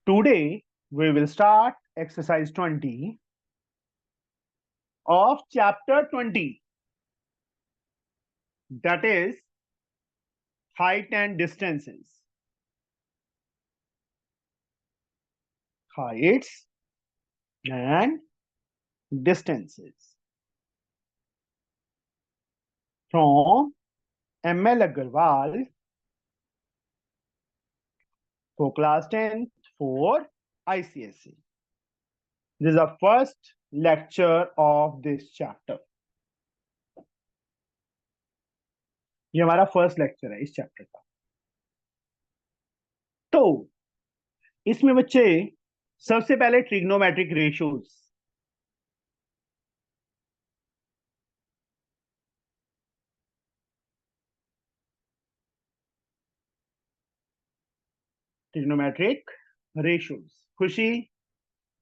Today we will start exercise 20 of chapter 20, that is height and distances. Heights and distances. From M.L. Agarwal for class 10th for ICSE. This is the first lecture of this chapter. ये हमारा first lecture है इस chapter का. तो इसमें बच्चे सबसे पहले trigonometric ratios. Trigonometric ratios. Khushi,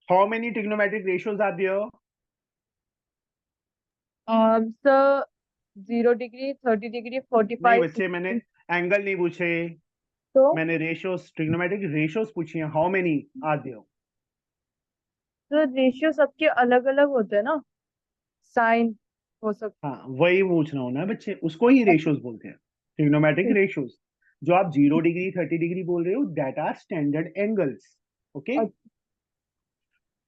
how many trigonometric ratios are there? Sir 0 degree 30 degree 45. नहीं बच्चे, मैंने एंगल नहीं पूछे, तो मैंने रेशियोज, ट्रिग्नोमेट्रिक रेशियोज पूछी हैं. How many are there? Sir ratio सबके अलग अलग होते हैं ना, साइन हो सकता हाँ, वही पूछ रहा हूँ ना बच्चे, उसको ही रेशियोज बोलते हैं, ट्रिग्नोमेट्रिक है. रेशियोज. जो आप 0 डिग्री 30 डिग्री बोल रहे हो, that are standard angles. Okay.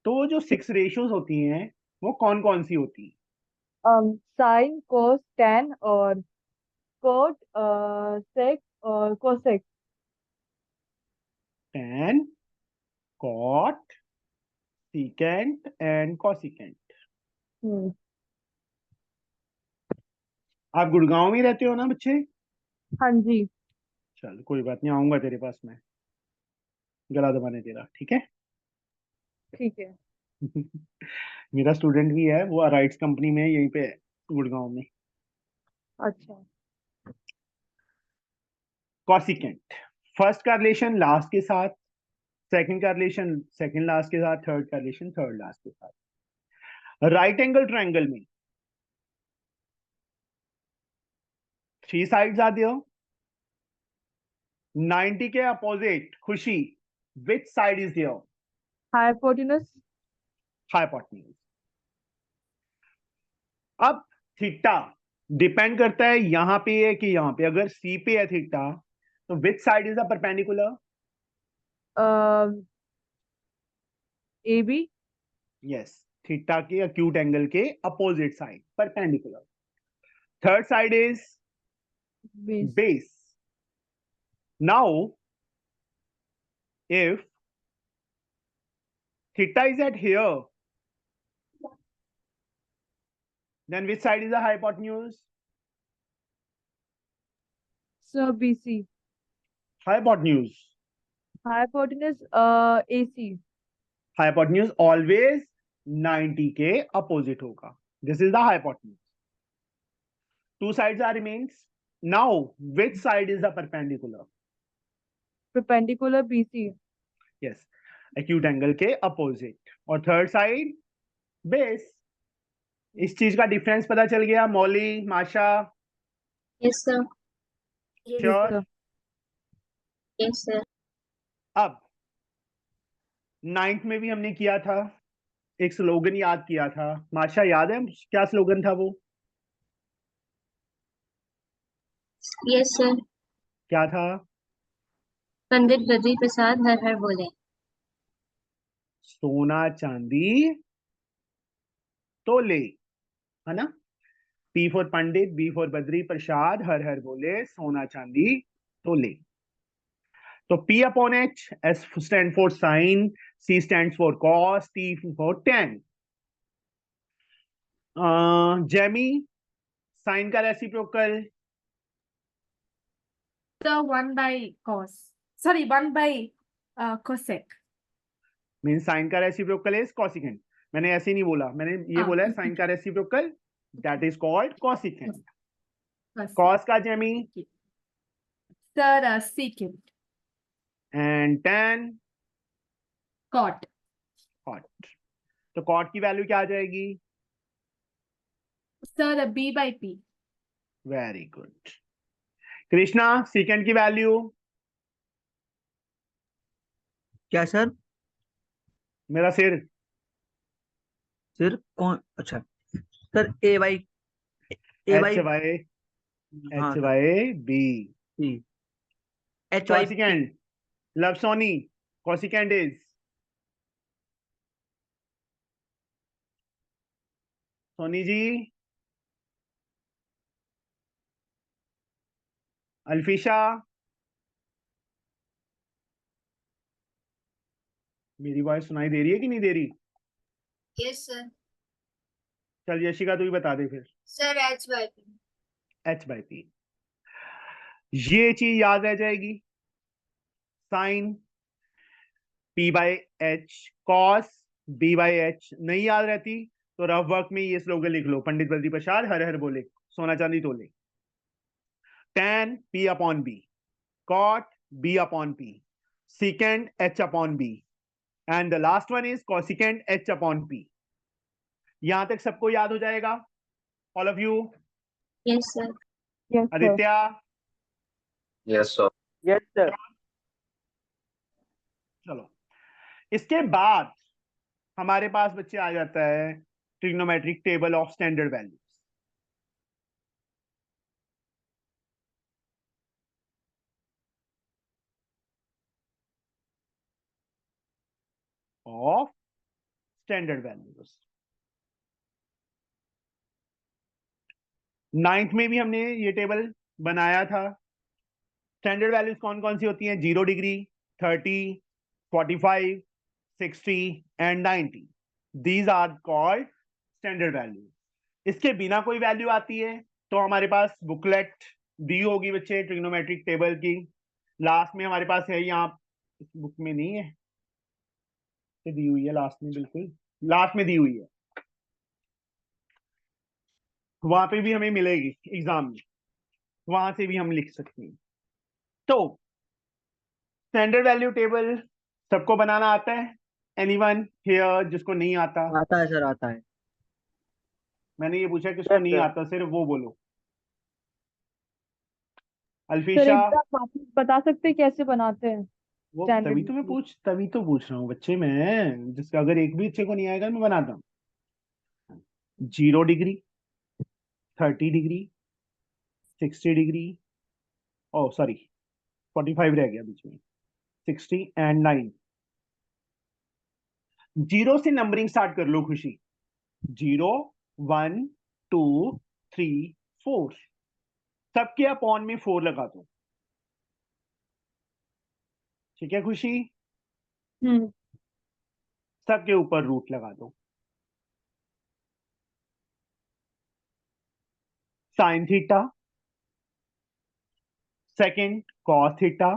तो जो 6 रेशियोज होती हैं वो कौन कौन सी होती हैं? साइन कोस टैन और कोट सेक और cosec. Tan, cot, secant and cosecant. आप गुड़गांव में रहते हो ना बच्चे? हाँ जी. चल कोई बात नहीं, आऊंगा तेरे पास में गला दबाने तेरा, ठीक है? ठीक है. मेरा स्टूडेंट भी है, वो राइट्स कंपनी में यहीं पे है, गुड़गांव में. अच्छा. कॉसिकेंट, फर्स्ट का रिलेशन लास्ट के साथ, सेकंड का रिलेशन सेकंड लास्ट के साथ, थर्ड का रिलेशन थर्ड लास्ट के साथ. राइट एंगल ट्रायंगल में 3 साइड्स आर देयर. 90 के opposite Khushi, which side is there? Hypotenuse. Hypotenuse. अब थीटा डिपेंड करता है यहां पे है कि यहां पे. अगर सी पे है थीटा, तो which side is the perpendicular? A B. Yes, theta के अक्यूट एंगल के opposite side, perpendicular. Third side is base. Base. Now if theta is at here, then which side is the hypotenuse? Sir B C. Hypotenuse. Hypotenuse A C. Hypotenuse always 90 के opposite होगा. This is the hypotenuse. Two sides are remains. Now, which side is the perpendicular? Perpendicular B C. Yes, acute angle के opposite. और third side base. इस चीज का difference पता चल गया Mauli, Masha? Yes sir. Sure? Yes sir. अब 9th में भी हमने किया था, एक स्लोगन याद किया था. माशा याद है क्या स्लोगन था वो? Yes sir. क्या था? पंडित बद्री प्रसाद हर हर बोले. सोना चांदी तो ले, है ना? P for Pandit, B for Badri Prasad, हर हर बोले, सोना चांदी तो ले. तो P upon H, S stand for sin, C stands for cos, T for tan. जेमी, साइन का reciprocal? The 1 by cos. Sorry, 1 by cosec. Mean sine का रेसिप्रोकल इज कॉसिकेंट. मैंने ऐसे नहीं बोला, मैंने ये बोला है साइन का reciprocal, that is called cosecant. Cos का जेमी? Sir, secant. एंड tan? Cot. कॉट. तो कॉट की वैल्यू क्या आ जाएगी? Sir, B by P. Very good. Krishna, second की वैल्यू? क्या सर? मेरा सिर। सिर कौन? अच्छा sir, A by A by H Y, हाँ H sir, Y B. C, H Y P. Cosecant, Luv Soni, cosecant is Soni ji, Alfisha, मेरी वॉइस सुनाई दे रही है कि नहीं दे रही? Yes sir. चल यशिका तू ही बता दे फिर। Sir H by P. H by P, ये चीज याद रह जाएगी। Sine P by H, cos B by H नहीं याद रहती तो रफ वर्क में ये स्लोगन लिख लो, पंडित बद्री प्रसाद हर हर बोले, सोना चांदी तोले। Tan P upon B, cot B upon P, secant h upon b, and the last one is cosecant h upon p. यहां तक सबको याद हो जाएगा? All of you? Yes sir. Yes sir. Aditya, yes sir. Yes sir. चलो इसके बाद हमारे पास बच्चे आ जाता है trigonometric table of standard values. Of standard values, ninth में भी हमने ये टेबल बनाया था। स्टैंडर्ड वैल्यूज कौन कौन सी होती हैं? 0 degree, 30, 45, 60 and 90। These are called standard values. इसके बिना कोई वैल्यू आती है तो हमारे पास बुकलेट दी होगी बच्चे ट्रिग्नोमेट्रिक टेबल की, लास्ट में हमारे पास है, यहाँ इस बुक में नहीं है, ये दी हुई है लास्ट में, बिल्कुल लास्ट में दी हुई है, वहां पे भी हमें मिलेगी एग्जाम में, वहां से भी हम लिख सकते हैं। तो स्टैंडर्ड वैल्यू टेबल सबको बनाना आता है? एनीवन हियर जिसको नहीं आता? आता है सर, आता है। मैंने ये पूछा किसको यस नहीं सर। आता, सिर्फ वो बोलो। सर अल्फिशा, एक बार वापस बता सकते हैं कैसे बनाते हैं वो स्टैंडर्ड? तभी तो पूछ रहा हूँ बच्चे, मैं जिसका अगर एक भी अच्छे को नहीं आएगा मैं बनाता हूँ। 0 डिग्री, 30 डिग्री, 60 डिग्री, ओ सॉरी 45 रह गया बीच में, 60 एंड 9। 0 से नंबरिंग स्टार्ट कर लो खुशी। 0, 1, 2, 3, 4, सबके अपॉन में 4 लगा दो। ठीक है खुशी? हम्म। सबके ऊपर रूट लगा दो। Sine theta, second cos theta,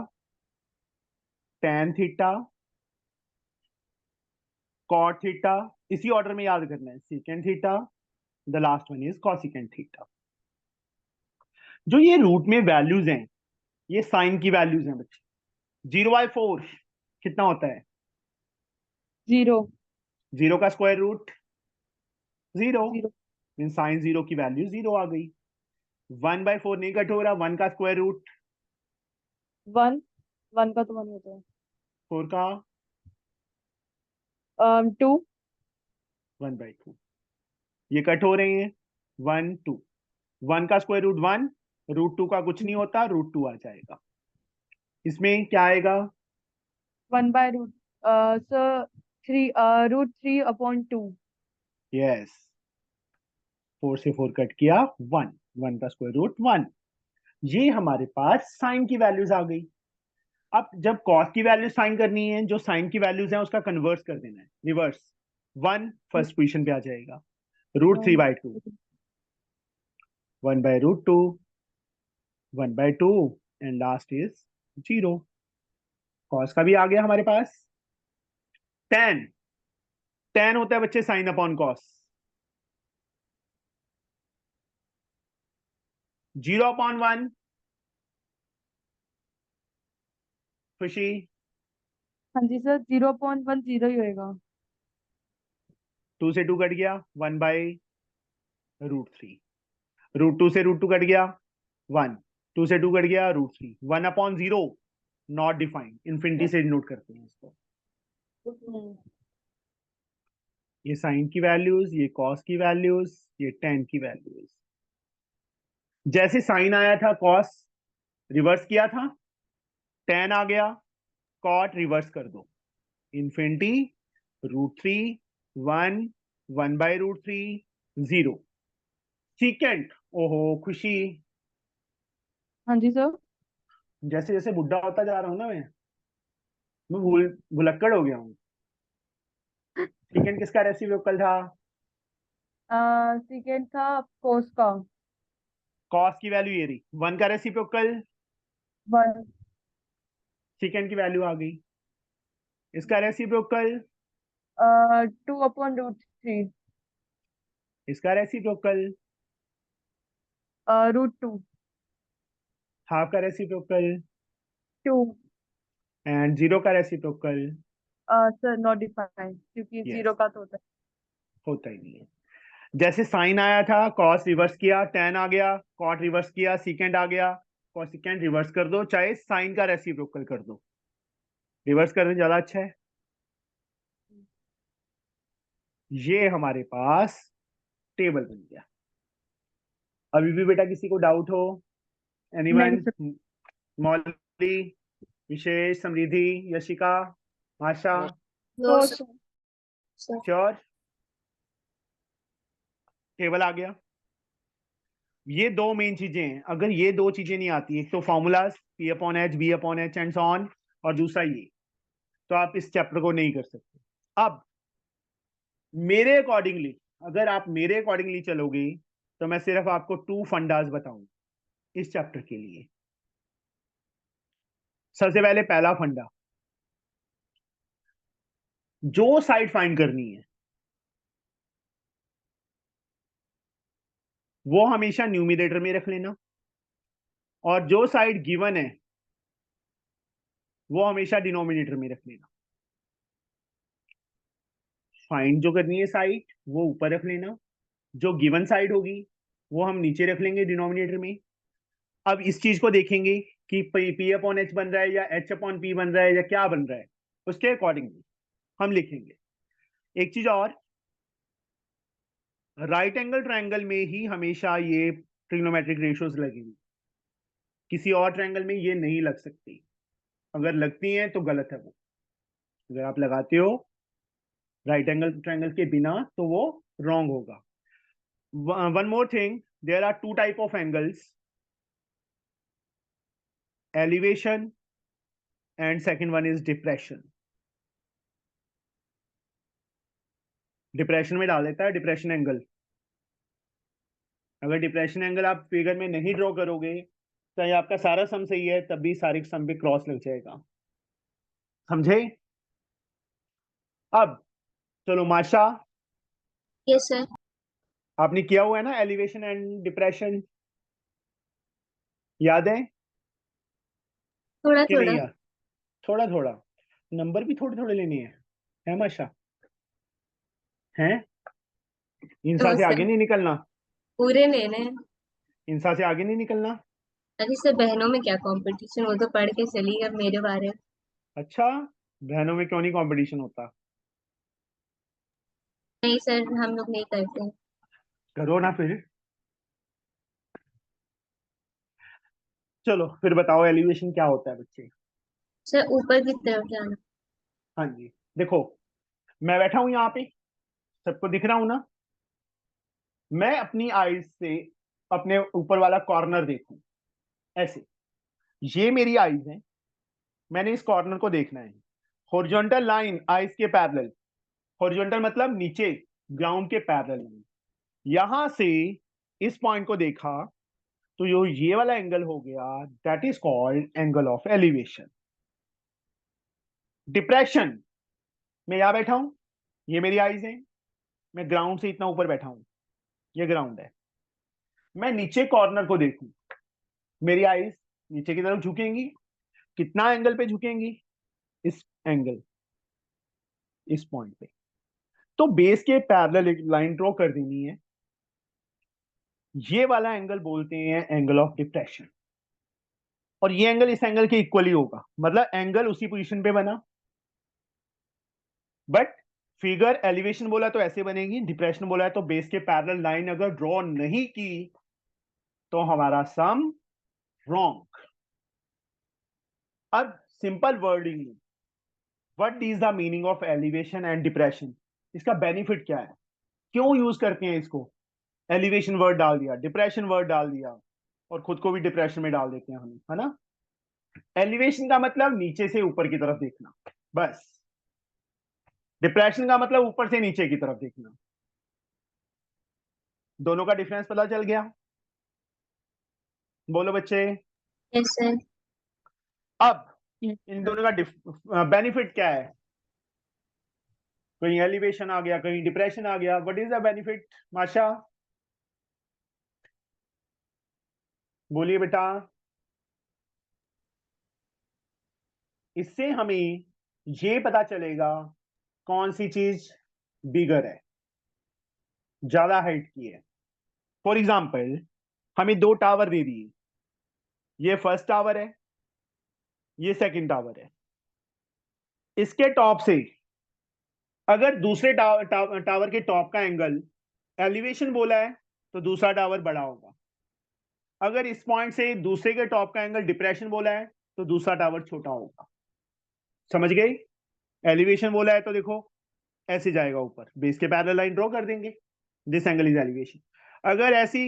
tan theta, cot theta, इसी ऑर्डर में याद करना है, secant theta, the last one is cosecant theta. जो ये रूट में वैल्यूज हैं ये साइन की वैल्यूज हैं बच्चे। 0/4 कितना होता है? 0। 0 का स्क्वायर रूट 0, 0। मीन साइन 0 की वैल्यू 0 आ गई। 1/4 नहीं कट हो रहा, 1 का स्क्वायर रूट 1। 1 का तो 1 होता है। 4 का 2। 1/2, ये कट हो रहे हैं 1 2, 1 का स्क्वायर रूट 1, √2 का कुछ नहीं होता, √2 आ जाएगा। इसमें क्या आएगा? 1/√। सर 3 √3/2। यस, 4 से 4 कट किया 1, 1 का स्क्वायर रूट 1। ये हमारे पास साइन की वैल्यूज आ गई। अब जब कॉस की वैल्यू साइन करनी है, जो साइन की वैल्यूज है उसका कन्वर्स कर देना है, रिवर्स। 1 फर्स्ट पोजीशन पे आ जाएगा, √3/2, 1/√2, 1/2 एंड लास्ट इज 0। कॉस का भी आ गया हमारे पास। tan, tan होता है बच्चे साइन अपॉन कॉस। 0/1, खुशी? हाँ जी सर, 0/1 0 ही होएगा। 2 से 2 कट गया, 1/√3, √2 से √2 कट गया 1, 2 से 2 कट गया √3, 1/0 नॉट डिफाइंड, इन्फिनिटी से नोट करते हैं इसको। हम्म। ये साइन की वैल्यूज, ये कॉस की वैल्यूज, ये टेन की वैल्यूज। जैसे साइन आया था कॉस रिवर्स किया था, टेन आ गया, कॉट रिवर्स कर दो, इन्फिनिटी, √3, 1, 1/√3, 0। सीकेंट, ओहो खुशी, हाँ जी सर। जैसे जैसे बुढ़ा होता जा रहा हूं ना मैं भुलक्कड़ हो गया हूँ। सीकेंट किसका रेसिप्रोकल था? सेकेंड था कोस का। कॉस की वैल्यू ये रही, 1 का रेसिप्रोकल, 1। सीकेंट की वैल्यू आ गई। इसका रेसिप्रोकल, 2/√3। इसका रेसिप्रोकल, √2। हाफ का रेसिप्रोकल, 2। एंड 0 का रेसिप्रोकल। सर नॉट डिफाइंड क्योंकि यस, 0 का तो होता है। होता ही नहीं है। जैसे साइन आया था, कॉस रिवर्स किया, टेन आ गया, कॉट रिवर्स किया, सीकेंट आ गया, कॉसिकेंट रिवर्स कर दो, चाहे साइन का रेसिप्रोकल कर दो, रिवर्स करने ज्यादा अच्छा है। ये हमारे पास टेबल बन गया। अभी भी बेटा किसी को डाउट हो? नहीं एनीवन? सर। मौली, विशेष, समृद्धि, यशिका, आशा, नो सर। श्योर? टेबल आ गया। ये दो मेन चीजें हैं, अगर ये दो चीजें नहीं आती, एक तो formulas P/H, B/H and so on, और दूसरा ये, तो आप इस चैप्टर को नहीं कर सकते। अब मेरे अकॉर्डिंगली, अगर आप मेरे अकॉर्डिंगली चलोगे तो मैं सिर्फ आपको 2 फंडास बताऊंगा इस चैप्टर के लिए। सबसे पहले पहला फंडा, जो साइड फाइंड करनी है वो हमेशा न्यूमिनेटर में रख लेना, और जो साइड गिवन है वो हमेशा डिनोमिनेटर में रख लेना। फाइंड जो करनी है साइड वो ऊपर रख लेना, जो गिवन साइड होगी वो हम नीचे रख लेंगे डिनोमिनेटर में। अब इस चीज को देखेंगे कि P/H बन रहा है या H/P बन रहा है या क्या बन रहा है, उसके अकॉर्डिंगली हम लिखेंगे। एक चीज और, राइट एंगल ट्रायंगल में ही हमेशा ये ट्रिग्नोमेट्रिक रेशियोज लगेंगी, किसी और ट्रायंगल में ये नहीं लग सकती। अगर लगती हैं तो गलत है वो, अगर आप लगाते हो राइट एंगल ट्रायंगल के बिना तो वो रॉन्ग होगा। One more thing, there are 2 type of angles, elevation and second one is depression। Depression में डाल देता है डिप्रेशन एंगल। अगर डिप्रेशन एंगल आप फिगर में नहीं ड्रॉ करोगे तो ये आपका सारा सम सही है तब भी सारे सम पे क्रॉस लग जाएगा, समझे? अब चलो माशा, यस सर। आपने किया हुआ है ना एलिवेशन एंड डिप्रेशन, याद है थोड़ा कि थोड़ा। नहीं याद? थोड़ा थोड़ा, नंबर भी थोड़े थोड़े लेने हैं, है माशा? हैं? इंसा नो से आगे सर, नहीं निकलना, पूरे लेने हैं। इंसा से आगे नहीं निकलना। अरे सर, बहनों में क्या कंपटीशन, वो तो पढ़ के चली अब मेरे बारे में। अच्छा, बहनों में क्यों नहीं कंपटीशन होता? नहीं सर, हम लोग नहीं करते हैं। करो ना फिर। चलो फिर बताओ एलिवेशन क्या होता है बच्चे? सर ऊपर की तरफ जाना। हाँ जी, देखो मैं बैठा हूं यहाँ पे, सबको दिख रहा हूं ना? मैं अपनी आईज से अपने ऊपर वाला कॉर्नर देखूं, ऐसे, ये मेरी आईज है, मैंने इस कॉर्नर को देखना है। हॉरिजॉन्टल लाइन आईज के पैरेलल, हॉरिजॉन्टल मतलब नीचे ग्राउंड के पैरेलल, यहां से इस पॉइंट को देखा तो ये वाला एंगल हो गया, that is called angle of elevation. Depression, मैं यहां बैठा हूं, ये मेरी आईज है, मैं ग्राउंड से इतना ऊपर बैठा हूं, ये ग्राउंड है, मैं नीचे कॉर्नर को देखूं, मेरी आईज नीचे की तरफ झुकेंगी, कितना एंगल पे झुकेंगी? इस एंगल, इस पॉइंट पे। तो बेस के पैरेलल एक लाइन ड्रॉ कर देनी है, ये वाला एंगल बोलते हैं एंगल ऑफ डिप्रेशन, और ये एंगल इस एंगल के इक्वली होगा, मतलब एंगल उसी पोजीशन पे बना, बट फिगर एलिवेशन बोला तो ऐसे बनेगी, डिप्रेशन बोला है तो बेस के पैरेलल लाइन अगर ड्रॉ नहीं की तो हमारा सम रॉन्ग। अब simple wording, what is the meaning of elevation and depression, इसका बेनिफिट क्या है, क्यों यूज करते हैं इसको। एलिवेशन वर्ड डाल दिया, डिप्रेशन वर्ड डाल दिया, और खुद को भी डिप्रेशन में डाल देते हैं हम, है ना। एलिवेशन का मतलब नीचे से ऊपर की तरफ देखना, बस। डिप्रेशन का मतलब ऊपर से नीचे की तरफ देखना। दोनों का डिफरेंस पता चल गया। बोलो बच्चे। Yes sir. अब इन दोनों का बेनिफिट क्या है, कहीं एलिवेशन आ गया, कहीं डिप्रेशन आ गया, व्हाट इज द बेनिफिट माशा, बोलिए बेटा। इससे हमें ये पता चलेगा कौन सी चीज बिगर है, ज्यादा हाइट की है। फॉर एग्जाम्पल हमें दो टावर दे दिए, ये फर्स्ट टावर है, ये सेकंड टावर है। इसके टॉप से अगर दूसरे टावर के टॉप का एंगल एलिवेशन बोला है तो दूसरा टावर बड़ा होगा। अगर इस पॉइंट से दूसरे के टॉप का एंगल डिप्रेशन बोला है तो दूसरा टावर छोटा होगा। समझ गए। एलिवेशन बोला है तो देखो ऐसे जाएगा ऊपर, बेस के पैरेलल लाइन ड्रॉ कर देंगे, दिस एंगल इज एलिवेशन। अगर ऐसी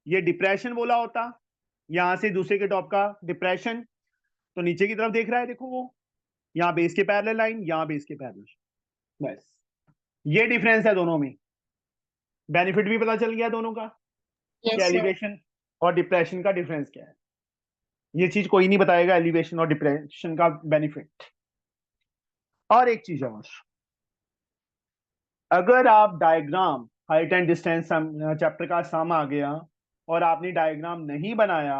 ये डिप्रेशन बोला होता, यहां से दूसरे के टॉप का डिप्रेशन, तो नीचे की तरफ देख रहा है, देखो वो यहाँ बेस के पैरेलल लाइन, यहाँ बेस के पैरेलल, बस ये डिफरेंस है दोनों में। बेनिफिट भी पता चल गया दोनों का, कि यस सर। एलिवेशन और डिप्रेशन का डिफरेंस क्या है। ये चीज कोई नहीं बताएगा, एलिवेशन और डिप्रेशन का बेनिफिट। और एक चीज और, अगर आप diagram height and distance chapter का सम आ गया और आपने डायग्राम नहीं बनाया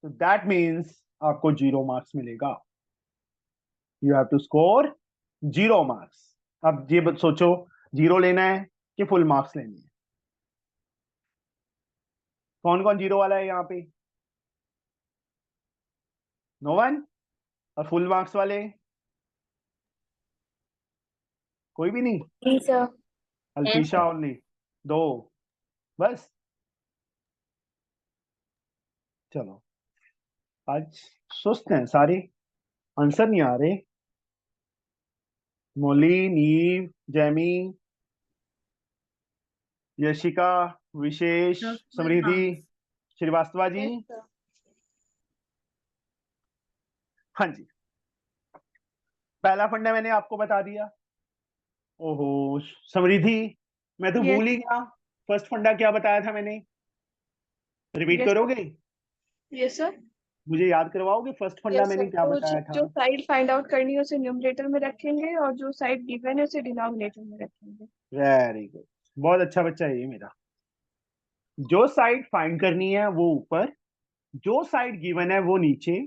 तो दैट मीन्स आपको 0 मार्क्स मिलेगा। You have to score 0 marks. अब ये सोचो 0 लेना है कि फुल मार्क्स लेने हैं। कौन कौन 0 वाला है यहाँ पे, नो वन। और फुल मार्क्स वाले कोई भी नहीं, जी सर। अल्फीशा ओनली, 2 बस। चलो आज सुस्त हैं सारे, आंसर नहीं आ रहे। मोली, नीव, जैमी, यशिका, विशेष, समृद्धि, श्रीवास्तवा जी। हाँ जी, पहला फंडा मैंने आपको बता दिया। ओहो समृद्धि, मैं तो Yes. भूल ही गया, फर्स्ट फंडा क्या बताया था मैंने, रिपीट Yes. करोगे, यस सर। मुझे याद करवाओगे फर्स्ट फंडा यस मैंने सर, क्या तो बताया जो था। साइड फाइंड आउट करनी है उसे न्यूमरेटर में रखेंगे और जो साइड गिवन है उसे डिनोमिनेटर में रखेंगे। वेरी गुड, बहुत अच्छा बच्चा है ये मेरा। जो साइड फाइंड करनी है वो ऊपर, जो साइड गिवन है वो नीचे,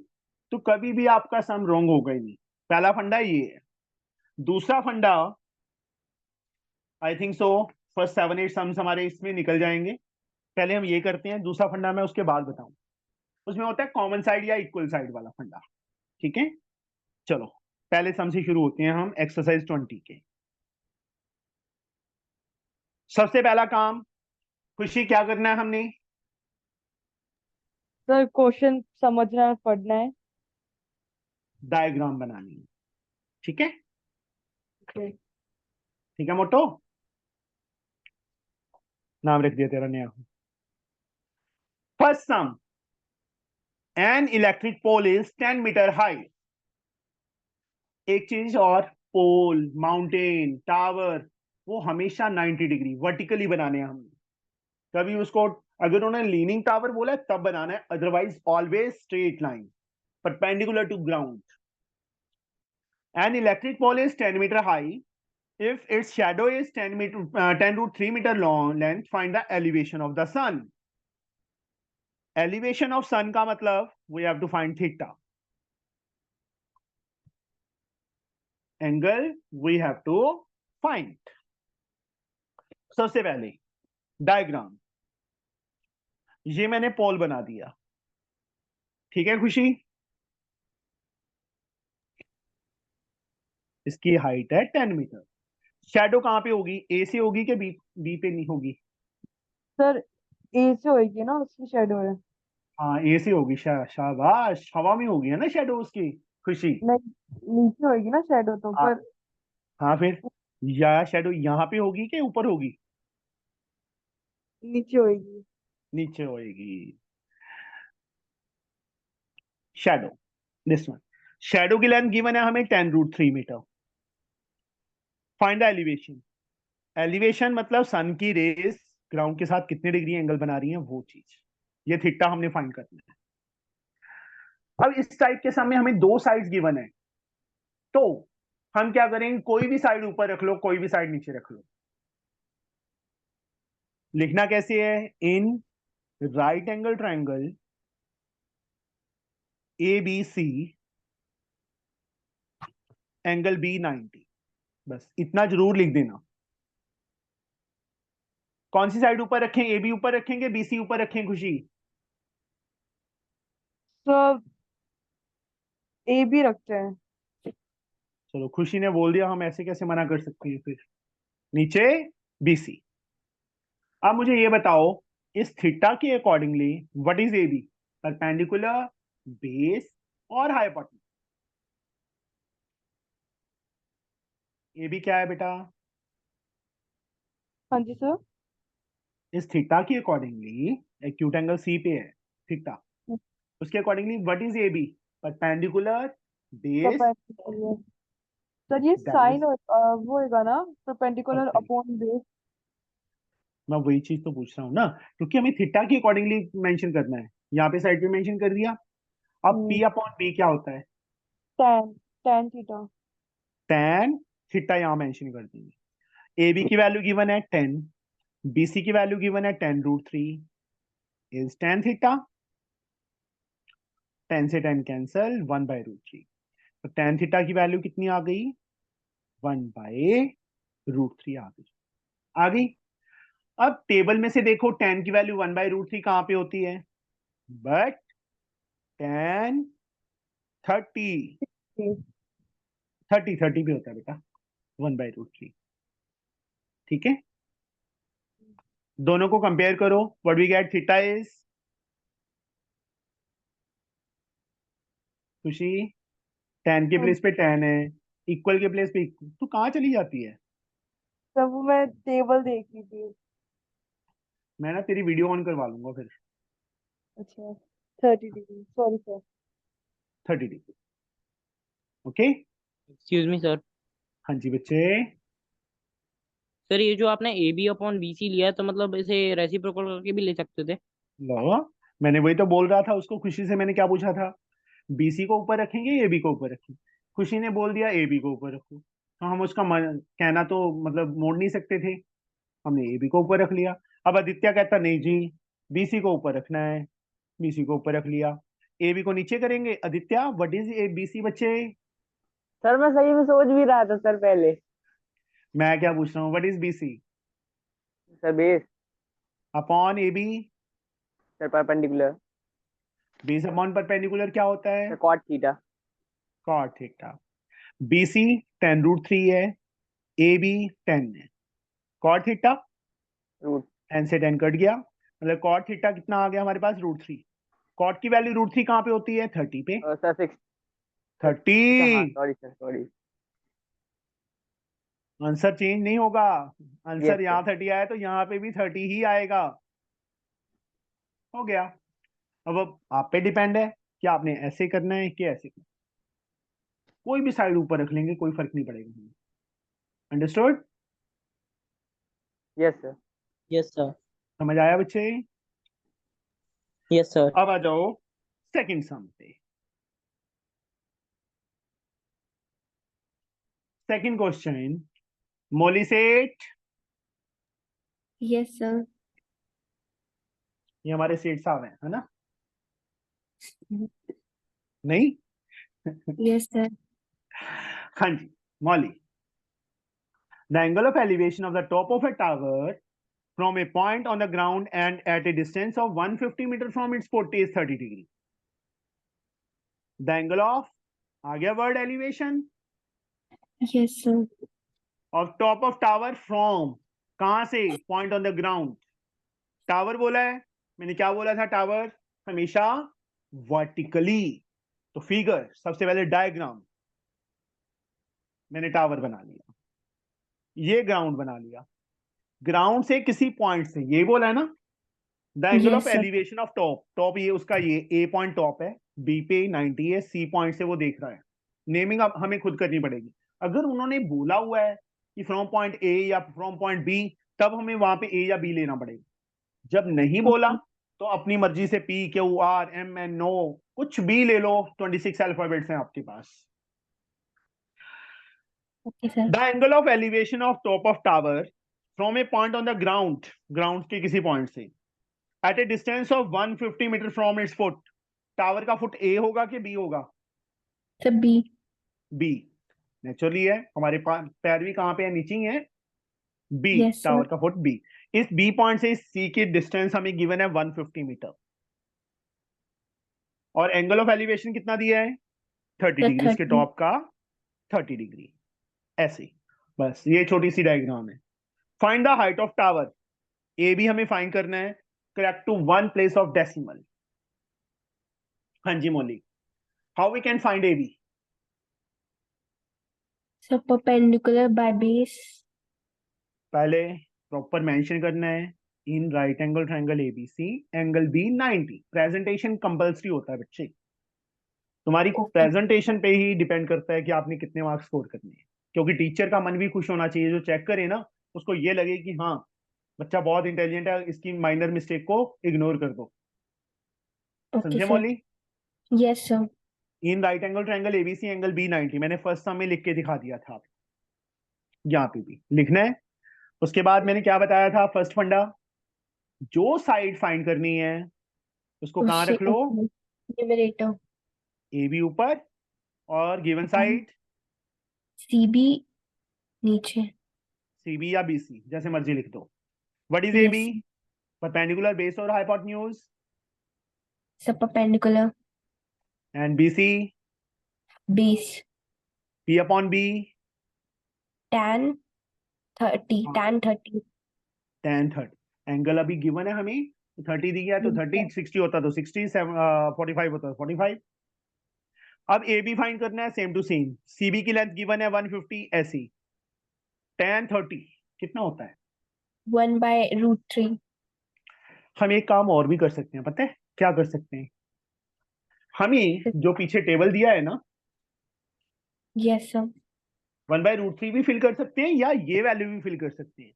तो कभी भी आपका सम रॉन्ग होगा ही नहीं। पहला फंडा ये है। दूसरा फंडा I think so first 7-8 sums हमारे इसमें निकल जाएंगे, पहले हम ये करते हैं, दूसरा फंडा मैं उसके बाद बताऊं। उसमें होता है कॉमन साइड या इक्वल साइड वाला फंडा, ठीक है। चलो पहले सम से शुरू होते हैं हम एक्सरसाइज 20 के। सबसे पहला काम, खुशी क्या करना है हमने, सर क्वेश्चन समझना है, पढ़ना है। डायग्राम बनानी है, ठीक है। Okay. ठीक है मोटो, नाम रख दिया तेरा नया। First sum, an electric pole is 10 metre high. एक चीज और, पोल, माउंटेन, टावर, वो हमेशा 90 डिग्री वर्टिकली बनाने हैं हमने। कभी उसको अगर उन्होंने लीनिंग टावर बोला है तब बनाना है, otherwise always straight line perpendicular to ground. An electric pole is 10 metre high, if its shadow is 10 root 3 meter long length, find the elevation of the sun. Elevation of sun का मतलब we have to find theta, angle we have to find. सबसे पहले diagram, ये मैंने पोल बना दिया, ठीक है खुशी। इसकी हाइट है 10 मीटर, शैडो कहाँ पे होगी, ए से होगी कि बी, बी पे नहीं होगी? सर ए से होएगी ना, उसकी शेडो है। हाँ ए से होगी। शाबाश, हवा में होगी है ना शैडो उसकी, खुशी। नहीं, नीचे होएगी ना शेडो तो, हाँ, पर हाँ फिर या शैडो यहाँ पे होगी कि ऊपर होगी? नीचे होएगी। नीचे होएगी। Shadow, this one. शैडो की लेंथ गिवन है हमें 10√3 metre. Find the elevation. Elevation मतलब सन की रेस ग्राउंड के साथ कितने डिग्री एंगल बना रही है, वो चीज। ये थीटा हमने फाइंड करना है। अब इस टाइप के समय हमें दो साइड्स गिवन है, तो हम क्या करेंगे, कोई भी साइड ऊपर रख लो, कोई भी साइड नीचे रख लो। लिखना कैसे है, in right angle triangle ABC angle B90, बस इतना जरूर लिख देना। कौन सी साइड ऊपर रखें, AB ऊपर रखेंगे BC ऊपर रखें खुशी? तो ए भी रखते हैं। चलो खुशी ने बोल दिया, हम ऐसे कैसे मना कर सकते हैं फिर। नीचे BC। अब मुझे ये बताओ, इस थीटा के accordingly what is AB? Perpendicular, base और हाइपोटेन्यूज। AB क्या है बेटा? हाँ जी सर। इस थीटा के अकॉर्डिंगली एक्यूट एंगल C पे है थीटा, उसके accordingly what is AB? Perpendicular, base, perpendicular. Sir ये दैट इज साइन वो होएगा ना, परपेंडिकुलर परपेंडिकुलर। Upon base. मैं वही चीज तो पूछ रहा हूँ ना, क्योंकि हमें थीटा के अकॉर्डिंगली मेंशन करना है। यहाँ पे साइड पे मेंशन कर दिया। अब P अपॉन B क्या होता है? Tan, tan theta. tan theta यहाँ मेंशन कर देंगे। AB की वैल्यू गिवन है 10, BC की वैल्यू गिवन है 10√3 इज tan थीटा। 10 से 10 कैंसल, 1/√3। तो tan थीटा की वैल्यू कितनी आ गई? 1/√3 आ गई। अब टेबल में से देखो, tan की वैल्यू 1/√3 कहाँ पे होती है? बट tan 30 30 पे होता है बेटा, 1/√3। ठीक है, दोनों को कंपेयर करो, what we get, theta is Khushi, tan के प्लेस पे tan है, इक्वल के प्लेस पे इक्वल। तू कहाँ चली जाती है? सर वो मैं टेबल देख रही थी। मैं ना तेरी वीडियो ऑन करवा लूंगा फिर। अच्छा, 30 degree, sorry sir. 30 degree. Okay. Excuse me sir. हाँ जी बच्चे। सर ये जो आपने A B upon B C लिया है, तो मतलब इसे रेसिप्रोकल करके भी ले सकते थे। लो, मैंने वही तो बोल रहा था उसको, खुशी से मैंने क्या पूछा था, BC को ऊपर रखेंगे AB को ऊपर रखेंगे? खुशी ने बोल दिया AB को ऊपर रखो, तो हम उसका कहना तो मतलब मोड़ नहीं सकते थे, हमने AB को ऊपर रख लिया। अब आदित्य कहता नहीं जी, BC को ऊपर रखना है, BC को ऊपर रख लिया। AB को नीचे करेंगे। आदित्य व्हाट इज ABC बच्चे? सर मैं सही में सोच भी रहा था सर पहले। मैं क्या पूछ रहा हूँ, what is BC sir base. Upon AB? Sir perpendicular. Base upon perpendicular क्या होता है? Sir cot theta. Cot theta. BC 10√3 है, AB 10 है, कॉट थीटा रूट। 10 से 10 कट गया, मतलब कॉट थीटा कितना आ गया हमारे पास, √3। कॉट की वैल्यू √3 कहाँ पे होती है? 30 पे। सर 6। अच्छा हाँ 30। Sorry sir sorry. Answer change नहीं होगा, यस आंसर सर। यहाँ 30 आया तो यहाँ पे भी 30 ही आएगा। हो गया। अब आप पे डिपेंड है कि आपने ऐसे करना है कि ऐसे करना है। कोई भी साइड ऊपर रख लेंगे, कोई फर्क नहीं पड़ेगा। Understood? Yes sir. Yes sir. समझ आया बच्चे? Yes sir. अब आ जाओ सेकंड सम पे। सेकंड क्वेश्चन, मोली सेठ, यस सर। ये हमारे सेठ साहब हैं है ना? नहीं? Yes sir. हाँ जी मौली। The angle of elevation of the top of a tower from a point on the ground and at a distance of 150 meter from its port is 30 degree. The angle of, आ गया word elevation, yes sir. Of top of tower from, कहां से, point on the ground. Tower बोला है, मैंने क्या बोला था, tower हमेशा वर्टिकली। तो फिगर, सबसे पहले डायग्राम, मैंने टावर बना लिया, ये ग्राउंड बना लिया। ग्राउंड से किसी पॉइंट से, ये बोला है ना, the angle of Yes, sir. Elevation of top, top ये उसका, ये ए पॉइंट टॉप है, बी पे 90 है, सी पॉइंट से वो देख रहा है। नेमिंग अब हमें खुद करनी पड़ेगी। अगर उन्होंने बोला हुआ है कि फ्रॉम पॉइंट ए या फ्रॉम पॉइंट बी, तब हमें वहां पे ए या बी लेना पड़ेगा। जब नहीं बोला तो अपनी मर्जी से P, Q, R, M, N, O, कुछ भी ले लो। 26 अल्फाबेट्स हैं आपके पास। Okay, sir. The angle of elevation of top of tower from a point on the ground, ground के किसी पॉइंट से, at a distance of 150 metre from its foot. Tower का फुट ए होगा कि बी होगा? Sir, B. बी। नेचुरली है, हमारे पैरवी कहां पे है, नीचे ही है, बी। Yes, sir. टावर का फुट बी। इस बी पॉइंट से सी की डिस्टेंस हमें गिवन है 150 मीटर, और एंगल ऑफ एलिवेशन कितना दिया है, 30 Sir, डिग्री, इसके 30. टॉप का 30 डिग्री, ऐसे। बस ये छोटी सी डायग्राम है। Find the height of tower, A भी हमें फाइंड करना है, correct to one place of decimal. हाँ जी Moulik, how we can find A B? Sir, perpendicular by base. पहले प्रॉपर मेंशन करना है, in right angle triangle ABC angle B 90। Presentation compulsory होता है बच्चे, तुम्हारी Okay. प्रेजेंटेशन पे ही डिपेंड करता है कि आपने कितने मार्क्स स्कोर करने हैं। क्योंकि टीचर का मन भी खुश होना चाहिए, जो चेक करे ना, उसको ये लगे कि हाँ बच्चा बहुत इंटेलिजेंट है, इसकी माइनर मिस्टेक को इग्नोर कर दो। Okay, समझे sir. Mauli? Yes, sir. In right angle triangle ABC angle B 90, मैंने फर्स्ट सम में लिख के दिखा दिया था, यहाँ पे भी लिखना है। उसके बाद मैंने क्या बताया था, फर्स्ट फंडा, जो साइड फाइंड करनी है उसको कहाँ उससे रख लो, ऊपर न्यूमरेटर, ए बी ऊपर, और गिवन साइड CB नीचे. सी बी या बी सी, जैसे मर्जी लिख दो। What is A Yes, B? Perpendicular base और hypotenuse. sir, perpendicular and B C, base. P upon B, Tan 30. हाँ, Tan 30. tan 30। एंगल अभी गिवन है हमें, 30 दी गया, तो 30 60 होता तो 60, 45 होता तो 45। अब ए बी फाइंड करना है, same to same. C B की लेंथ गिवन है 150, ऐसी tan 30 कितना होता है? 1/√3. हम एक काम और भी कर सकते हैं, पता है क्या कर सकते हैं? हमें जो पीछे टेबल दिया है ना, Yes, sir. 1/√3 भी फिल कर सकते हैं, या ये वैल्यू भी फिल कर सकते हैं,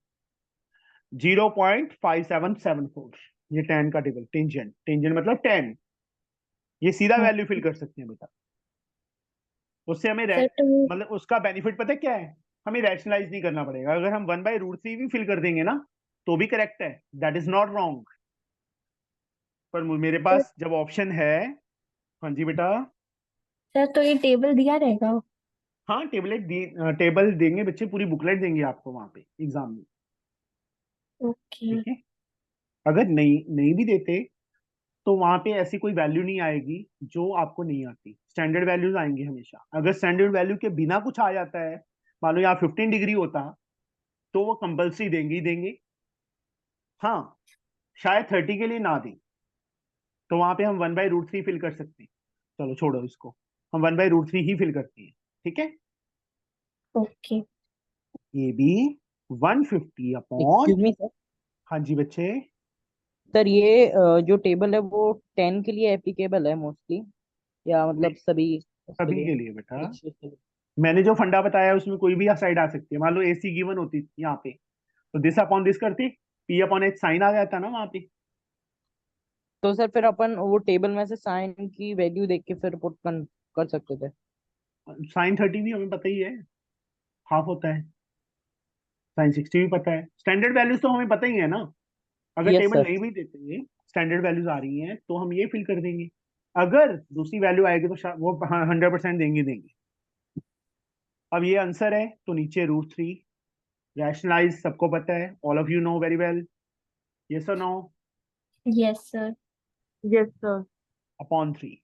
0.5774। ये tan का टेबल, टेंजेंट, टेंजेंट मतलब tan, ये सीधा वैल्यू फिल कर सकते हैं बेटा। उससे हमें सर तो मतलब उसका बेनिफिट पता है क्या है, हमें रैशनलाइज नहीं करना पड़ेगा। अगर हम 1/√3 भी फिल कर देंगे ना, तो भी करेक्ट है, दैट इज नॉट रॉन्ग। पर मेरे पास जब ऑप्शन है, हाँ जी बेटा, सर तो ये टेबल दिया रहेगा. हाँ टेबल देंगे बच्चे, पूरी बुकलेट देंगे आपको वहां पे एग्जाम में, ओके. ठीक है। अगर नहीं नहीं भी देते तो वहां पे ऐसी कोई वैल्यू नहीं आएगी जो आपको नहीं आती, स्टैंडर्ड वैल्यूज आएंगे हमेशा। अगर स्टैंडर्ड वैल्यू के बिना कुछ आ जाता है, मान लो यहाँ 15 डिग्री होता, तो वो कंपल्सरी देंगे ही देंगे। हाँ, शायद 30 के लिए ना दें, तो वहां पे हम 1/√3 फिल कर सकते हैं। चलो छोड़ो इसको, हम 1/√3 ही फिल करते हैं, ठीक है। ओके. ये भी 150 अपॉन, एक्सक्यूज मी सर। हाँ जी बच्चे, सर ये जो टेबल है वो 10 के लिए एप्लीकेबल है मोस्टली, या मतलब सभी उसके सभी लिए? के लिए बेटा। ratios के लिए? मैंने जो फंडा बताया उसमें कोई भी साइड आ सकती है। मान लो AC गिवन होती यहाँ पे, तो दिस अपॉन दिस करते, P अपॉन H साइन आ जाता ना वहां पे। तो सर फिर अपन वो टेबल में से साइन की वैल्यू देख के फिर पुट कर सकते थे। साइन 30 भी हमें पता ही है, हाफ होता है। साइन 60 भी पता है, स्टैंडर्ड वैल्यूज तो हमें पता ही है ना। अगर यस टेबल सर। नहीं भी देते, स्टैंडर्ड वैल्यूज आ रही हैं, तो हम ये फिल कर देंगे। अगर दूसरी वैल्यू आएगी तो वो 100% देंगे देंगे। अब ये आंसर है, तो नीचे √3। रैशनलाइज सबको पता है, all of you know very well, yes और no? Yes sir. Yes, sir. Upon 3,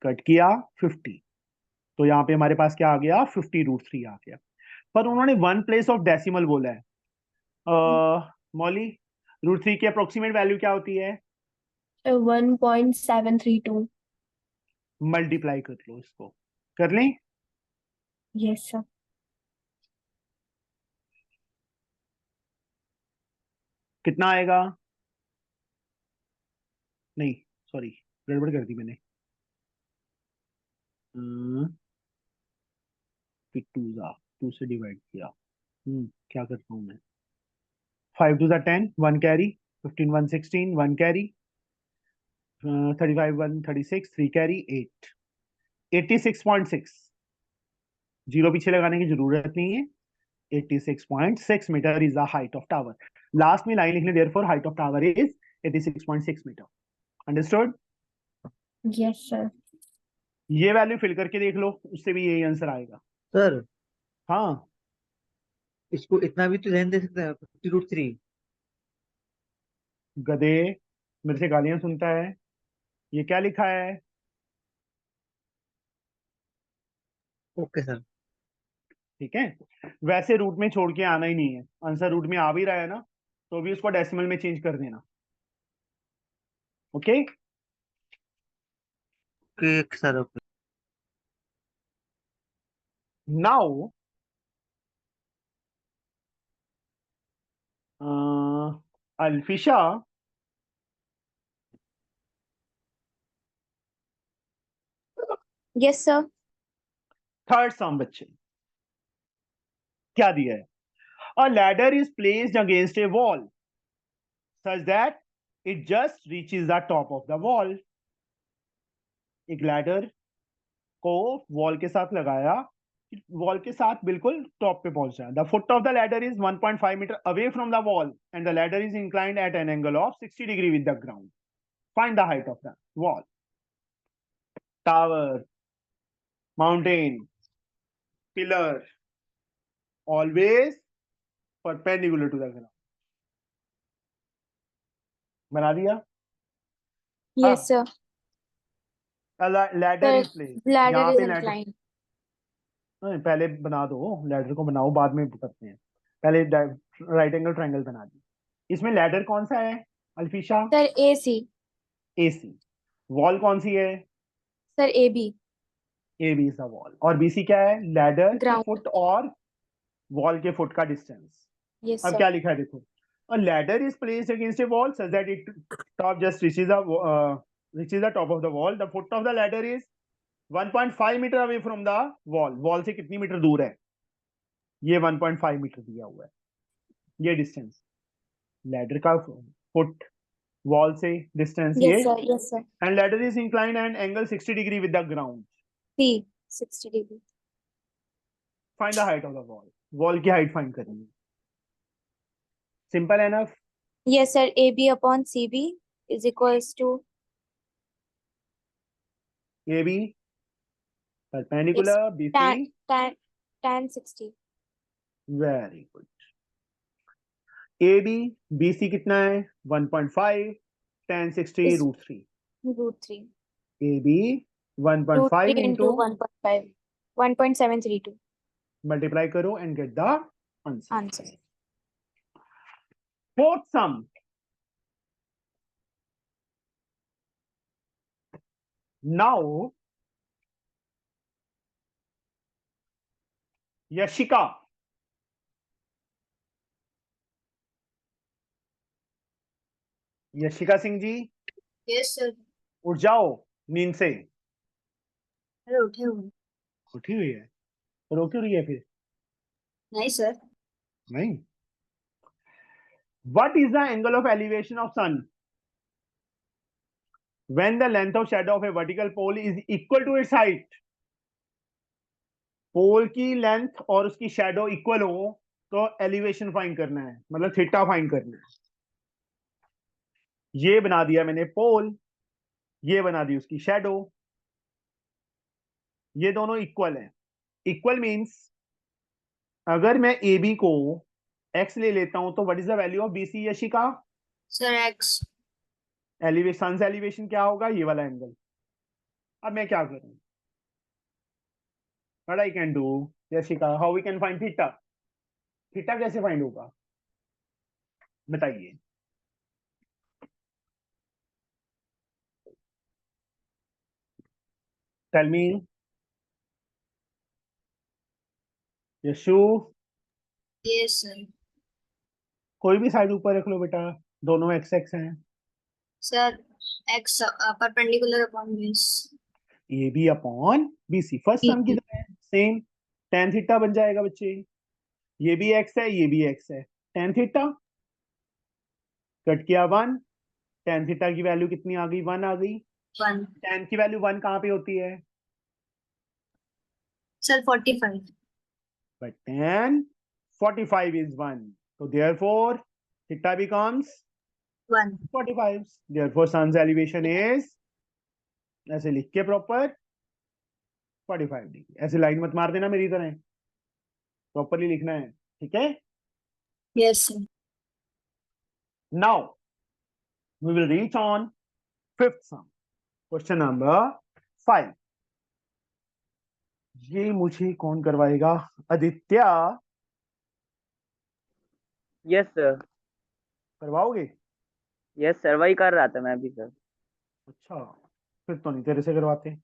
cut किया 50, तो यहाँ पे हमारे पास क्या आ गया, 50√3 आ गया। पर उन्होंने 1 प्लेस ऑफ डेसिमल बोला है। मौली, √3 की अप्रोक्सीमेट वैल्यू क्या होती है? 1.732। मल्टीप्लाई कर लो इसको, कर लें? Yes sir. कितना आएगा? नहीं, सॉरी, गड़बड़ कर दी मैंने। फिर 2 से डिवाइड किया। क्या करता हूँ मैं? 5 2 10, 1 कैरी, 15 1 16, 1 कैरी, 35 1 36, 3 कैरी, 8, 86.6। जीरो पीछे लगाने की जरूरत नहीं है। 86.6 metre is the height of tower. Last में लाइन लिखने, therefore height of tower is 86.6 metre. Understood? Yes sir. ये वैल्यू फिल करके देख लो, उससे भी यही आंसर आएगा। सर हाँ, इसको इतना भी तो ध्यान दे सकते हैं, 50√3। गधे, मेरे से गालियां सुनता है। ये क्या लिखा है? Okay sir. ठीक है, वैसे रूट में छोड़ के आना ही नहीं है। आंसर रूट में आ भी रहा है ना, तो भी उसको डेसिमल में चेंज कर देना। Okay, okay sir, okay. Now Alfisha, yes sir. Third sum बच्चे, क्या दिया है? A ladder is placed against a wall such that it just reaches the top of the wall. एक लैडर को वॉल के साथ लगाया, वॉल के साथ बिल्कुल टॉप पे पहुंचा। The foot of the ladder is 1.5 metre away from the wall and the ladder is inclined at an angle of 60 degree with the ground. Find the height of the wall. Tower, mountain, pillar, always perpendicular to the ground. बना दिया? Yes sir. Ladder is placed, ladder यहाँ is पे ladder, inclined. पहले बना दो, ladder को बनाओ, बाद में करते हैं। पहले राइट एंगल ट्रायंगल बना दी। इसमें लैडर कौन सा है Alfisha? Sir A C. AC। Wall कौन सी है? Sir A B. AB is the wall. और BC क्या है? लैडर के ग्राउंड। फुट और वॉल के फुट का डिस्टेंस। यस अब सर। क्या लिखा है देखो, a ladder is placed against a wall such that it top just reaches the top of the wall. The foot of the ladder is 1.5 metre away from the wall. Wall से कितनी metre दूर है? ये 1.5 metre दिया हुआ है, ये distance. Ladder का फुट वॉल से डिस्टेंस ये, yes sir. Yes sir. And ladder is inclined and angle 60 degree with the ground. C 60 degree. Find the height of the wall. Wall की हाइट फाइंड करनी है, simple enough. Yes sir. A B upon C B is equals to AB perpendicular, BC tan 60। Very good. AB BC कितना है? 1.5, tan 60 Is √3। √3। AB 1.5 √3 into 1.5 1.732 multiply करो and get the answer. Answer. Fourth sum, now Yashika, Yashika Singh ji, yes sir. उठ जाओ नींद से। अरे उठे हुए। उठी हुई है, रो क्यों रही है फिर? नहीं सर। नहीं। What is the angle of elevation of sun when the length of shadow of a vertical pole is equal to its height? पोल की लेंथ और उसकी शैडो इक्वल हो तो एलिवेशन फाइंड करना है, मतलब थीटा फाइंड करना है। ये बना दिया मैंने पोल, ये बना दी उसकी शैडो, ये दोनों इक्वल है। इक्वल मींस अगर मैं AB को x ले लेता हूं तो what is the value of BC Yashika? Sir x. Elevation से एलिवेशन क्या होगा? ये वाला एंगल। अब मैं क्या करूं? What I can do, Jessica, how we can find theta? Theta कैसे फाइंड होगा बताइए। Tell me Yashu. Yes sir. कोई भी साइड ऊपर रख लो बेटा, दोनों एक्स एक्स हैं। Sir x perpendicular upon base. A B upon B C, first sum की तरह सेम, टेन थीटा बन जाएगा बच्चे। ये भी एक्स है, ये भी एक्स है, टेन थीटा कट किया वन, टेन थीटा की वैल्यू कितनी आ गई, वन आ गई। 1 टेन की वैल्यू वन कहाँ पे होती है, sir 45। But tan 45 is one, तो therefore theta becomes 1 45, therefore sun's elevation is, ऐसे लिख के प्रॉपर 45 डिग्री। ऐसे लाइन मत मार देना मेरी तरह, प्रॉपरली लिखना है, ठीक है। Yes sir. Now we will reach on fifth sum, question number 5। ये मुझे कौन करवाएगा, आदित्य यस सर। करवाओगे। यस सर, वही कर रहा था मैं भी सर। अच्छा, फिर तो नहीं तेरे से करवाते,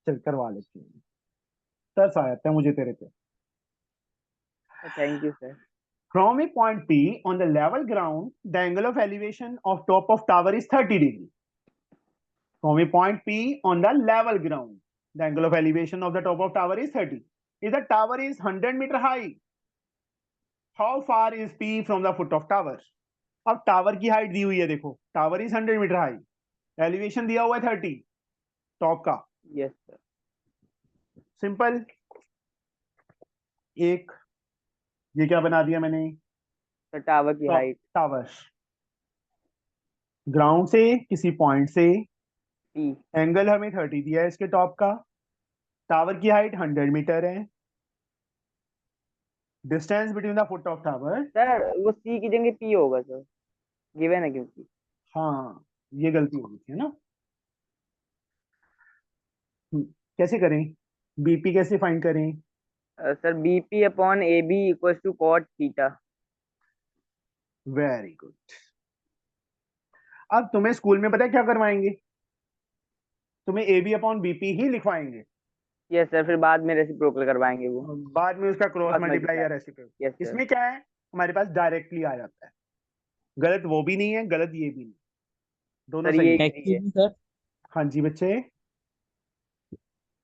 चल करवा लेते हैं, तरस आ जाता है मुझे तेरे पे। Thank you sir. From a point P on the level ground, the angle of elevation of top of tower is 30 degree. From a point P on the level ground, the angle of elevation of the top of tower is 30. If the tower is 100 meter high, how far is P from the foot of tower? अब tower की height दी हुई है, देखो tower is 100 metre high, elevation दिया हुआ है 30 top का। Yes sir. सिंपल, एक ये क्या बना दिया मैंने, सर टावर की हाइट टावर ग्राउंड से किसी पॉइंट से, पी। एंगल हमें 30 दिया है इसके टॉप का, टावर की हाइट 100 मीटर है, distance between the foot of tower. Sir वो सी की जगह पी होगा सर, गिवन है क्योंकि। हाँ ये गलती हो गई थी, है ना। कैसे करें, बीपी कैसे फाइंड करें। Sir B P upon A B equal to cot theta. Very good. अब तुम्हें स्कूल में पता है क्या करवाएंगे, तुम्हें ए बी अपॉन बीपी ही लिखवाएंगे, यस सर, फिर बाद में रेसिप्रोकल करवाएंगे वो। बाद में उसका क्रॉस क्रॉस मल्टीप्लाई या मल्टीप्लाई। रेसिप्रोकल। Yes sir. इसमें क्या है, हमारे पास डायरेक्टली आ जाता है, गलत वो भी नहीं है, गलत ये भी नहीं, दोनों सर सही ये है। इजी है। एक्चुअली सर, हाँ जी बच्चे,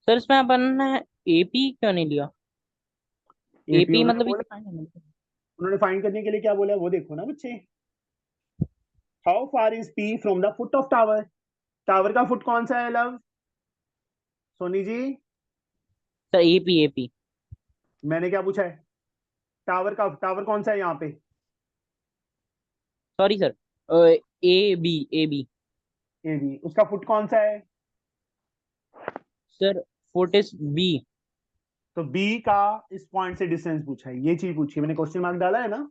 सर इसमें अपन ने एपी क्यों नहीं लिया? एपी एपी उन्होंने मतलब बोला, इसे find करना है। उन्होंने फाइंड करने के लिए क्या बोला है वो देखो ना बच्चे। How far is P from the foot of tower, tower का फुट कौन सा है Luv, Soni ji. Sir AP AP. मैंने क्या पूछा है, टावर का, टावर कौन सा है यहाँ पे, sorry sir, A B A B. A B, उसका फुट कौन सा है, सर फुट इज बी। तो बी का इस पॉइंट से डिस्टेंस पूछा है, ये चीज पूछी है, मैंने क्वेश्चन मार्क डाला है ना।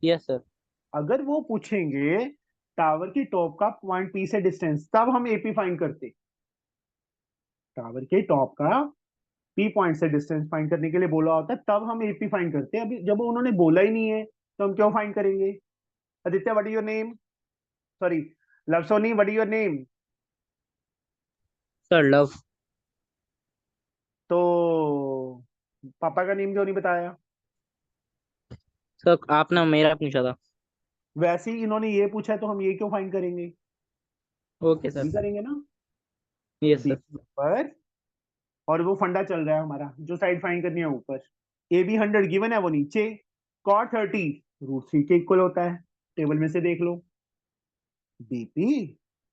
Yes sir. अगर वो पूछेंगे टावर की टॉप का पॉइंट पी से डिस्टेंस, तब हम एपी फाइंड करते, टावर के टॉप का पी पॉइंट से डिस्टेंस फाइंड करने के लिए बोला होता है, तब हम एपी फाइंड करते हैं। अभी जब उन्होंने बोला ही नहीं है तो हम क्यों फाइंड करेंगे। Aditya what is your name, sorry Luv Soni what is your name. Sir Luv. तो पापा का नेम क्यों नहीं बताया। सर आपने मेरा पूछा था। वैसे ही इन्होंने ये पूछा है तो हम ये क्यों फाइंड करेंगे, ओके ये सर। करेंगे ना। Yes B sir. पर, और वो फंडा चल रहा है हमारा, जो साइड फाइंड करनी है ऊपर, ए बी 100 गिवन है वो नीचे, कॉट 30 रूट 3 के इक्वल होता है, टेबल में से देख लो। बीपी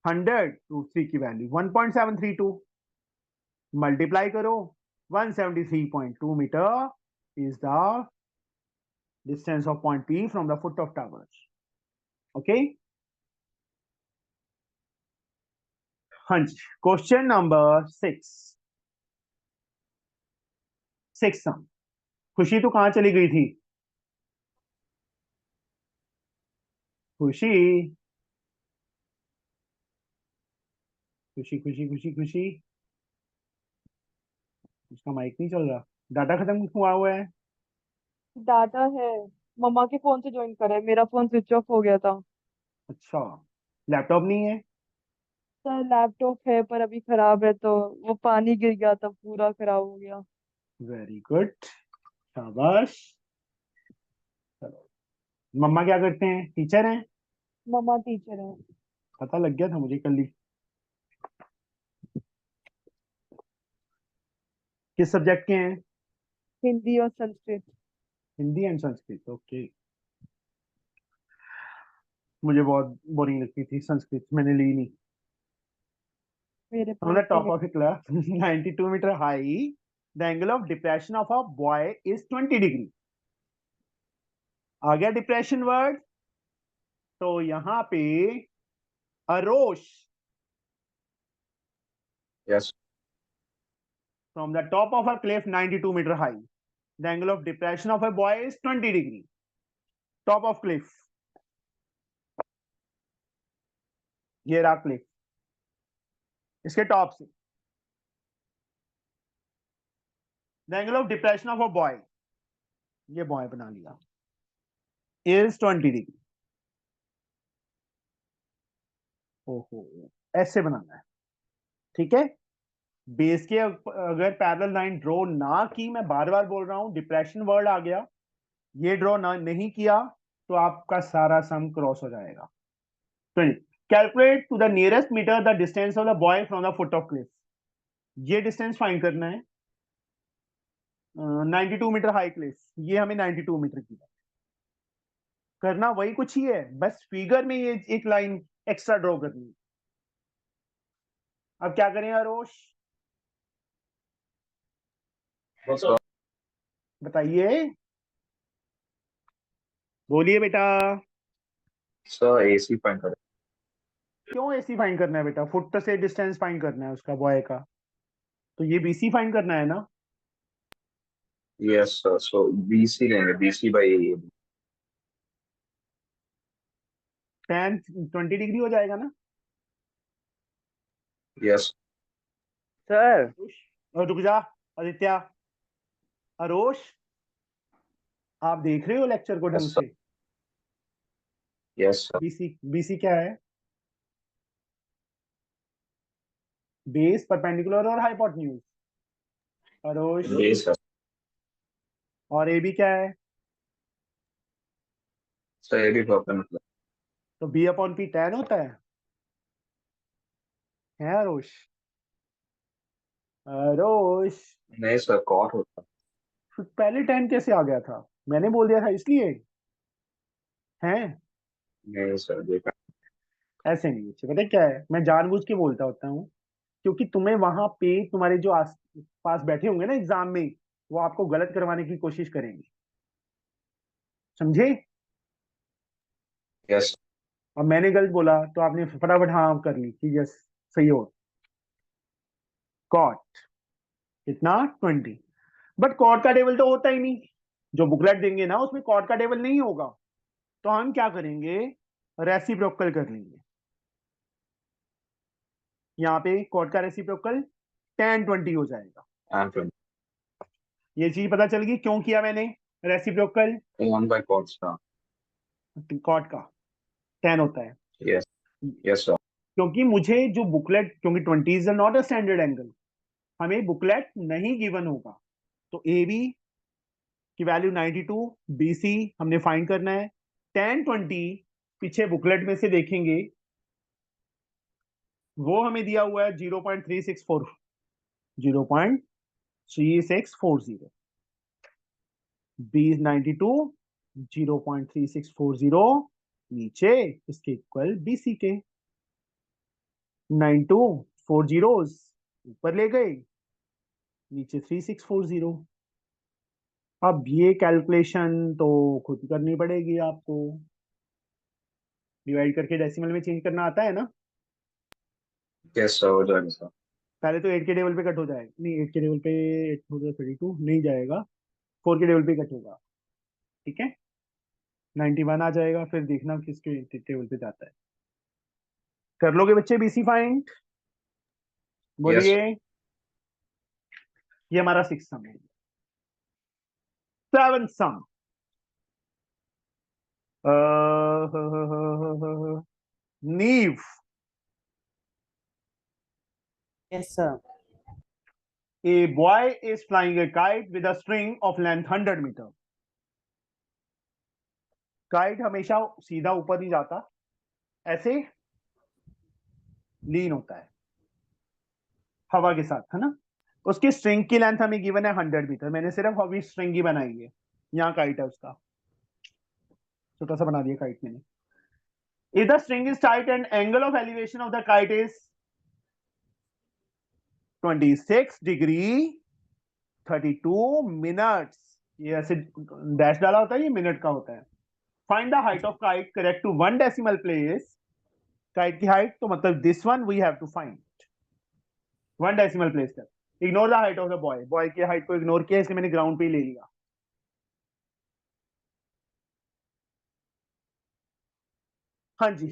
100 रूट 3 की वैल्यू 1.732, मल्टीप्लाई करो 173.2 metre is the distance of point P from the foot of tower. Okay, हाँ जी, क्वेश्चन नंबर 6 सम। खुशी तो कहाँ चली गई थी, खुशी खुशी खुशी खुशी खुशी, उसका माइक नहीं चल रहा, डाटा खत्म हुआ हुआ है। डाटा है, मम्मा के फोन से ज्वाइन करा है, मेरा फोन स्विच ऑफ हो गया था। अच्छा, लैपटॉप नहीं है? सर लैपटॉप है पर अभी खराब है, तो वो पानी गिर गया था, पूरा खराब हो गया। वेरी गुड, शाबाश। चलो, मम्मा क्या करते हैं, टीचर हैं? मम्मा टीचर है। पता लग गया था मुझे कल ही। किस सब्जेक्ट के हैं? हिंदी और संस्कृत। Hindi and Sanskrit, okay. मुझे बहुत बोरिंग लगती थी संस्कृत, मैंने ली नहीं। मेरे On पास the तो top of a cliff 92-meter high, the angle of depression of a boy is 20 degree. आ गया डिप्रेशन वर्ड, तो यहाँ पे अरोश Yes. from the top of a cliff 92-meter high, the angle of depression of a boy is 20 degree. Top of cliff, ये रहा Cliff, इसके top से the angle of depression of a boy, ये boy बना लिया, is 20 degree. ओहो, ऐसे बनाना है, ठीक है। बेस के अगर पैरेलल लाइन ड्रॉ ना की, मैं बार बार बोल रहा हूं, डिप्रेशन वर्ड आ गया, ये ड्रॉ ना नहीं किया तो आपका सारा सम क्रॉस हो जाएगा। Calculate to the nearest metre the distance of the boy from the foot of cliff. ये डिस्टेंस फाइंड करना है। 92 मीटर हाई क्लिफ, ये हमें 92 मीटर की है। करना वही कुछ ही है, बस फिगर में ये एक लाइन एक्स्ट्रा ड्रॉ करनी है। अब क्या करें आरोश, So, बताइए, बोलिए बेटा। so AC find करें. क्यों एसी फाइंड करना है बेटा, फुट से डिस्टेंस फाइंड करना है उसका, बॉय का, तो ये बीसी फाइंड करना है ना। Yes, sir. So BC लेंगे, BC by AB. tan 20 degree हो जाएगा ना। Yes. सर और रुक जा आदित्य, अरोश, आप देख रहे हो लेक्चर को ढंग Yes, sir. से? Yes, sir. बीसी, बीसी क्या है? बेस, परपेंडिकुलर और हाइपोटेन्यूज। अरोश, Base, sir. और ए बी क्या है? So AB perpendicular. तो बी अपॉन पी tan होता है अरोश? अरोश, नहीं सर, cot होता. फिर पहले tan कैसे आ गया था? मैंने बोल दिया था इसलिए है। नहीं सर, देखा. ऐसे नहीं बच्चे, पता है क्या है, मैं जानबूझ के बोलता होता हूँ, क्योंकि तुम्हें वहां पे तुम्हारे जो आस पास बैठे होंगे ना एग्जाम में, वो आपको गलत करवाने की कोशिश करेंगे, समझे? Yes. और मैंने गलत बोला तो आपने फटाफट हाँ कर ली कि यस सही हो। कॉट कितना, 20। बट कॉट का टेबल तो होता ही नहीं, जो बुकलेट देंगे ना उसमें कॉट का टेबल नहीं होगा, तो हम क्या करेंगे, रेसिप्रोकल कर लेंगे। यहाँ पे कॉट का रेसिप्रोकल tan 20 हो जाएगा। And 20. ये चीज पता चल गई क्यों किया मैंने reciprocal, 1 by cot star. Cot का tan होता है, Yes. Yes, sir. क्योंकि मुझे जो बुकलेट, क्योंकि 20 is not a standard angle, हमें बुकलेट नहीं गिवन होगा, तो ए बी की वैल्यू 92, बी सी हमने फाइंड करना है, tan 20 पीछे बुकलेट में से देखेंगे, वो हमें दिया हुआ है 0.364, 0.3640, बी 92, 0.3640 नीचे इसके इक्वल बीसी के, 92 4 जीरोस ऊपर ले गए, नीचे 3640। अब ये कैलकुलेशन तो खुद करनी पड़ेगी आपको, डिवाइड करके डेसिमल में चेंज करना आता है ना। Yes, sir. हो जाएगा सर. पहले तो 8 के टेबल पे कट हो जाएगा, नहीं 8 के टेबल पे 8 हो गया 32 नहीं जाएगा, 4 के टेबल पे कट होगा, ठीक है, 91 आ जाएगा, फिर देखना किसके टेबल पे जाता है। कर लोगे बच्चे बीसी फाइंड, Yes, sir. बोलिए। ये हमारा 6th सम है। 7th सम, नीव, Yes, sir. a boy is flying a kite with a string of length 100 metre. Kite हमेशा सीधा ऊपर नहीं जाता, ऐसे लीन होता है हवा के साथ, है ना। उसकी स्ट्रिंग की लेंथ हमें गिवन है 100 मीटर। मैंने सिर्फ हवी स्ट्रिंग ही बनाई है। यहाँ काइट है, उसका छोटा सा बना दिया काइट मैंने। If the string is tight and angle of elevation of the kite is 26 degree 32 minutes, ये ऐसे डैश डाला होता है, ये मिनट का होता है। Find the height of kite correct to 1 decimal place। Kite की हाइट तो मतलब this one we have to find 1 decimal place तक। Ignore the height of the boy, boy की हाइट को इग्नोर किया, इसलिए मैंने ग्राउंड पे ही ले लिया। हाँ जी,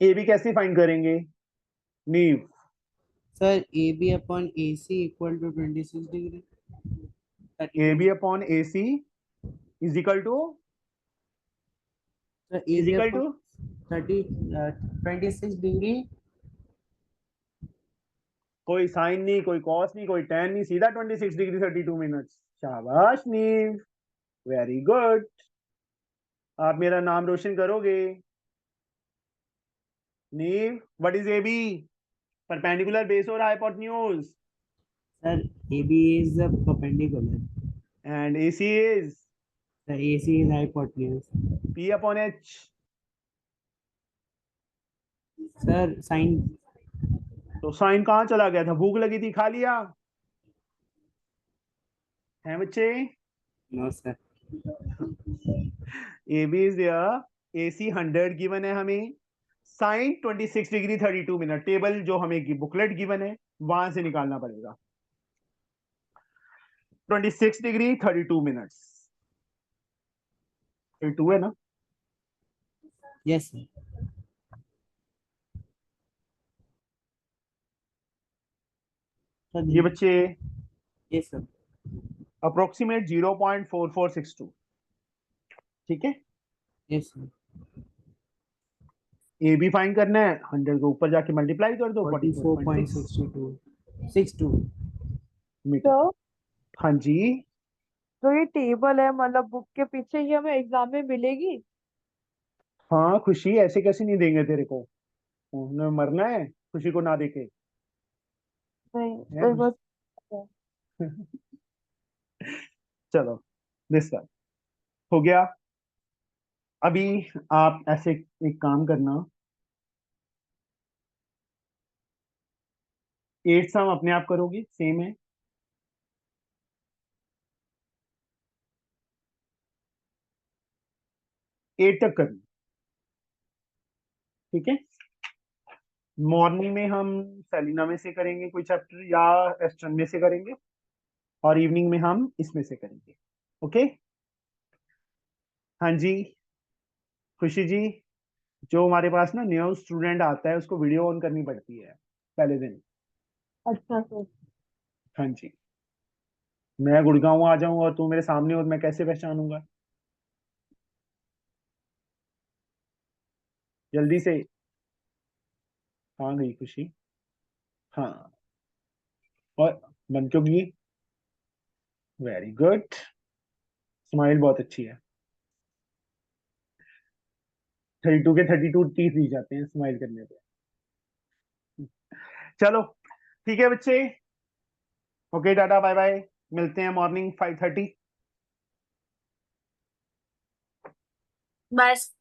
ए बी कैसे फाइंड करेंगे नीव? Sir, AB upon AC equal to 26 degree. A B upon A C is equal to Sir, is AB equal upon to 26 degree. कोई साइन नहीं, कोई कॉस नहीं, कोई टेन नहीं, सीधा 26 डिग्री 32 मिनट्स। शाबाश नीव, वेरी गुड। आप मेरा नाम रोशन करोगे। Neev, what is A B? Perpendicular base और hypotenuse. Sir, AB is perpendicular. And A C is Sir, AC is hypotenuse. P upon H. Sir, sin. तो साइन कहाँ चला गया था? भूख लगी थी, खा लिया है बच्चे? No, sir. A B is there, A C 100 given है हमें, साइन 26 डिग्री 32 मिनट। टेबल जो हमें की बुकलेट गिवन है वहां से निकालना पड़ेगा। 26 डिग्री 32 मिनट्स, 32 है ना? Yes, sir. Sir, ये बच्चे yes, sir. अप्रोक्सीमेट 0.4462, ठीक है। Yes, sir. A B find करना है, 100 के ऊपर जाके मल्टीप्लाई कर दो, 44.6 44.62. 62. मीटर। तो हाँ जी, जो ये टेबल है मतलब बुक के पीछे, ये हमें एग्जाम में मिलेगी? हाँ खुशी, ऐसे कैसे नहीं देंगे तेरे को? उन्हें मरना है खुशी को ना देके। नहीं, है? बस चलो दिस वन हो गया। अभी आप ऐसे एक काम करना, 8 सम अपने आप करोगे, सेम है। एट तक करना, ठीक है। मॉर्निंग में हम सेलिना में से करेंगे कोई चैप्टर, या एस्टर्न में से करेंगे, और इवनिंग में हम इसमें से करेंगे। ओके, हाँ जी खुशी जी, जो हमारे पास ना न्यू स्टूडेंट आता है उसको वीडियो ऑन करनी पड़ती है पहले दिन। अच्छा सर। हाँ जी, मैं गुड़गांव आ जाऊं और तू मेरे सामने हो, मैं कैसे पहचानूंगा? जल्दी से। हाँ गई खुशी, हाँ, और बन क्यों गई? वेरी गुड, स्माइल बहुत अच्छी है। 32 के 32 टीथ दी जाते हैं स्माइल करने पे। चलो ठीक है बच्चे, ओके टाटा बाय बाय, मिलते हैं मॉर्निंग 5:30। बस